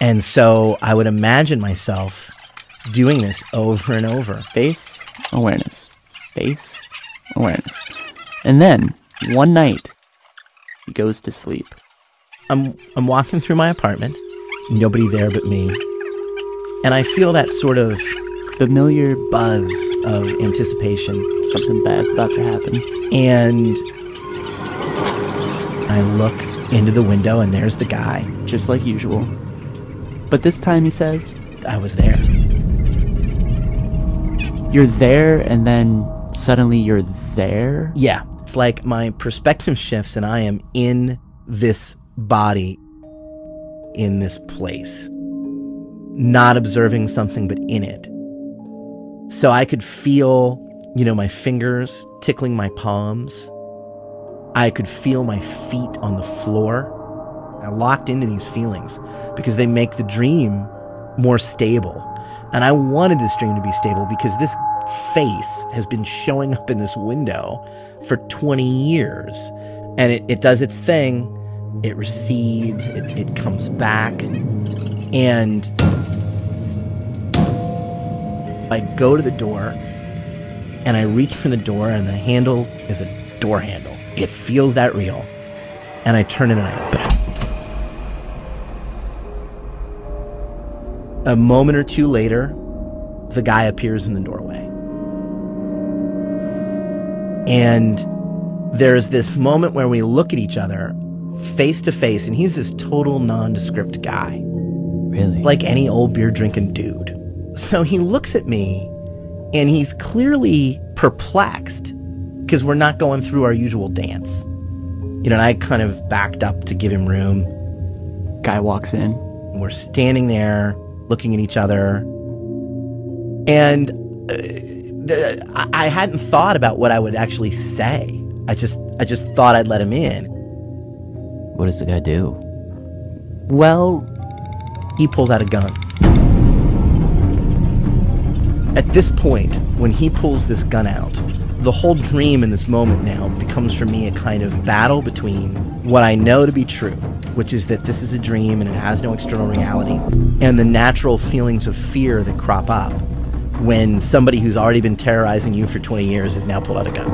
And so I would imagine myself doing this over and over. Face awareness. Face awareness. And then, one night, he goes to sleep. I'm walking through my apartment, nobody there but me, and I feel that sort of Familiar buzz of anticipation. something bad's about to happen. And I look into the window, and there's the guy. Just like usual. But this time, he says, I was there. you're there, and then suddenly you're there? Yeah. It's like my perspective shifts, and I am in this body, in this place. Not observing something, but in it. So I could feel, my fingers tickling my palms. I could feel my feet on the floor. I locked into these feelings because they make the dream more stable. And I wanted this dream to be stable because this face has been showing up in this window for 20 years. And it does its thing. It recedes. It comes back. And I go to the door, and I reach for the door, and the handle is a door handle. It feels that real. And I turn it, and I bam. A moment or two later, the guy appears in the doorway. And there's this moment where we look at each other face to face, and he's this total nondescript guy. Really? Like any old beer drinking dude. So he looks at me, and he's clearly perplexed because we're not going through our usual dance. And I kind of backed up to give him room. Guy walks in. We're standing there looking at each other. And I hadn't thought about what I would actually say. I just thought I'd let him in. What does the guy do? Well, he pulls out a gun. At this point, when he pulls this gun out, the whole dream in this moment now becomes for me a kind of battle between what I know to be true, which is that this is a dream and it has no external reality, and the natural feelings of fear that crop up when somebody who's already been terrorizing you for 20 years has now pulled out a gun.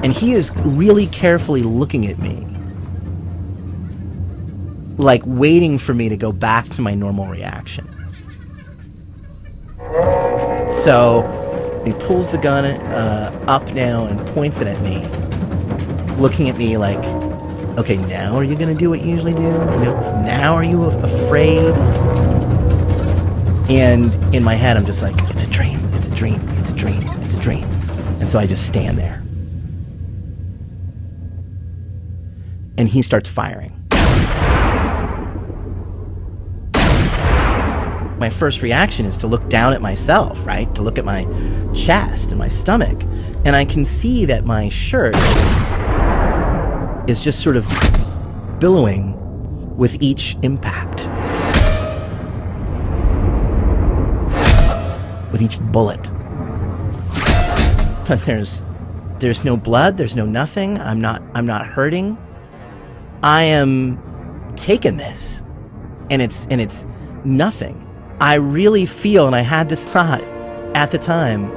And he is really carefully looking at me, like waiting for me to go back to my normal reaction. So he pulls the gun up now and points it at me, looking at me like, okay, now are you going to do what you usually do? Now are you afraid? And in my head, I'm just like, it's a dream, it's a dream, it's a dream, it's a dream. And so I just stand there. And he starts firing. My first reaction is to look down at myself, right? To look at my chest and my stomach. And I can see that my shirt is just sort of billowing with each impact. With each bullet. But there's no blood, there's no nothing. I'm not hurting. I am taking this. And it's nothing. I really feel, and I had this thought at the time,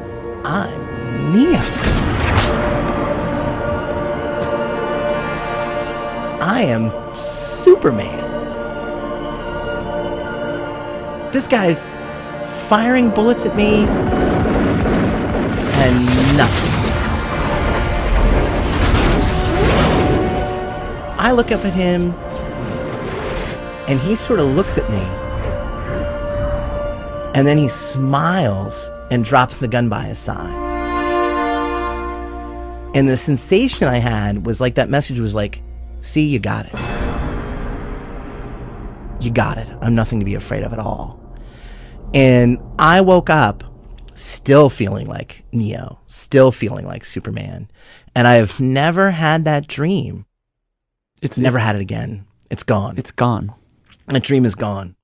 I'm Neo. I am Superman. This guy's firing bullets at me and nothing. I look up at him, and he sort of looks at me. And then he smiles and drops the gun by his side. And the sensation I had was like that message was like, see, you got it. You got it. I'm nothing to be afraid of at all. And I woke up still feeling like Neo, still feeling like Superman. And I've never had that dream. It's never had it again. It's gone. It's gone. That dream is gone.